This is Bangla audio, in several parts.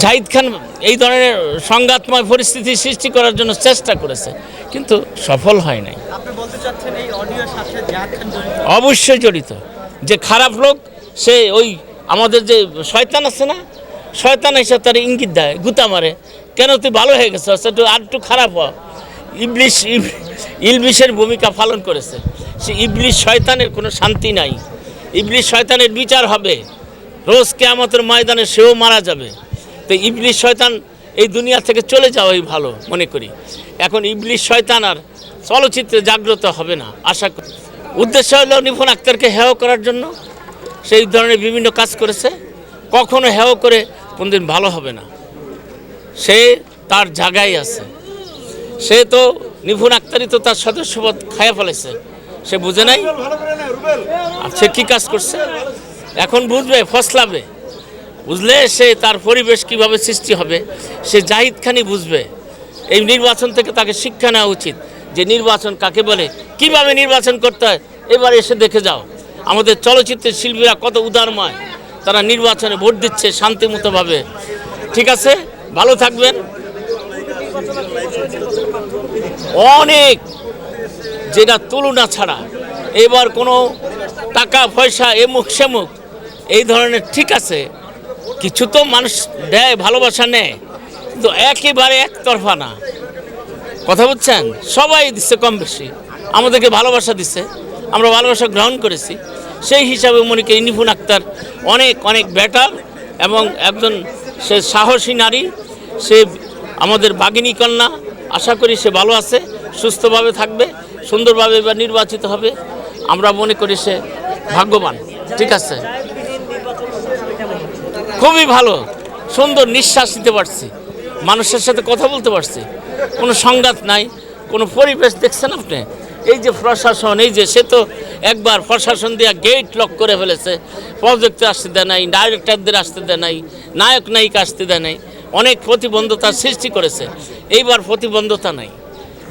জাহিদ খান এই ধরনের সংঘাতময় পরিস্থিতি সৃষ্টি করার জন্য চেষ্টা করেছে, কিন্তু সফল হয় নাই। অবশ্যই জড়িত। যে খারাপ লোক সে ওই আমাদের যে শয়তান আছে না, শয়তান এসে তার ইঙ্গিত দেয়, গুতা মারে, কেন তুই ভালো হয়ে গেছে, আর একটু খারাপ হ। ইবলিশের ভূমিকা পালন করেছে। সে ইবলিশ শয়তানের কোনো শান্তি নাই। ইবলিশ শয়তানের বিচার হবে, রোজ কিয়ামতের ময়দানে সেও মারা যাবে। তো ইবলিশ শয়তান এই দুনিয়া থেকে চলে যাওয়াই ভালো মনে করি। এখন ইবলিশ শয়তান আর চলচ্চিত্রে জাগ্রত হবে না আশা করি। উদ্দেশ্য হলো নিপুণ আক্তারকে হেয় করার জন্য সেই ধরনের বিভিন্ন কাজ করেছে। কখনো হেয় করে কোনদিন ভালো হবে না। সে তার জায়গায় আছে। সে তো নিপুণ আক্তারই তো তার সদস্যপদ খাইয়া ফেলেছে, সে বুঝে নাই। আর সে কী কাজ করছে এখন বুঝবে, ফসলাবে। বুঝলে সে তার পরিবেশ কিভাবে সৃষ্টি হবে সে জাহিদ খানই বুঝবে। এই নির্বাচন থেকে তাকে শিক্ষা নেওয়া উচিত যে নির্বাচন কাকে বলে, কিভাবে নির্বাচন করতে হয়। এবার এসে দেখে যাও আমাদের চলচ্চিত্রের শিল্পীরা কত উদারময়, তারা নির্বাচনে ভোট দিচ্ছে শান্তিমতোভাবে। ঠিক আছে, ভালো থাকবেন। অনেক, যেটা তুলনা ছাড়া। এবার কোনো টাকা পয়সা এমুক সেমুক এই ধরনের, ঠিক আছে কিছু তো মানুষ দেয়, ভালোবাসা নেয়, কিন্তু একেবারে একতরফা না। কথা বুঝছেন, সবাই দিচ্ছে কম বেশি, আমাদেরকে ভালোবাসা দিচ্ছে, আমরা ভালোবাসা গ্রহণ করেছি। সেই হিসাবে মনে করি নিপুণ আক্তার অনেক অনেক বেটার এবং একজন সে সাহসী নারী, সে আমাদের বাগিনী কন্যা। আশা করি সে ভালো আছে, সুস্থভাবে থাকবে, সুন্দরভাবে এবার নির্বাচিত হবে। আমরা মনে করি সে ভাগ্যবান। ঠিক আছে, খুবই ভালো, সুন্দর নিঃশ্বাস নিতে পারছি, মানুষের সাথে কথা বলতে পারছি, কোনো সংঘাত নাই, কোনো পরিবেশ দেখছেন আপনি। এই যে প্রশাসন, এই যে সে তো একবার প্রশাসন দিয়ে গেট লক করে ফেলেছে, প্রজেক্টে আসতে দেয় নাই, ডাইরেক্টরদের আসতে দেয় নাই, নায়ক নায়িকা আসতে দেয় নাই, অনেক প্রতিবন্ধতার সৃষ্টি করেছে। এইবার প্রতিবন্ধতা নাই,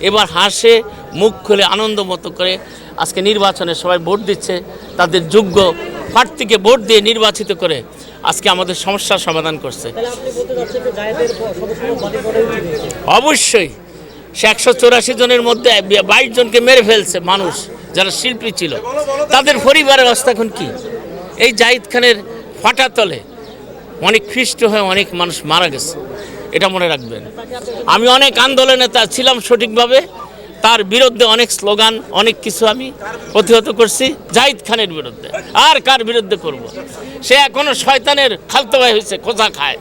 এবার হাসে মুখ খুলে আনন্দ মতো করে আজকে নির্বাচনে সবাই ভোট দিচ্ছে, তাদের যোগ্য প্রার্থীকে ভোট দিয়ে নির্বাচিত করে আজকে আমাদের সমস্যার সমাধান করছে। অবশ্যই সে 184 জনের মধ্যে 22 জনকে মেরে ফেলছে মানুষ যারা শিল্পী ছিল, তাদের পরিবারের অবস্থা এখন কি? এই জাহিদ খানের ফাটা তলে অনেক খ্রিস্ট হয়ে অনেক মানুষ মারা গেছে, এটা মনে রাখবেন। আমি অনেক আন্দোলনে তা ছিলাম সঠিকভাবে, তার বিরুদ্ধে অনেক স্লোগান, অনেক কিছু আমি প্রতিহত করছি জাহিদ খানের বিরুদ্ধে। আর কার বিরুদ্ধে করব? সে এখনো শয়তানের খালতো ভাই হয়েছে, খোঁচা খায়।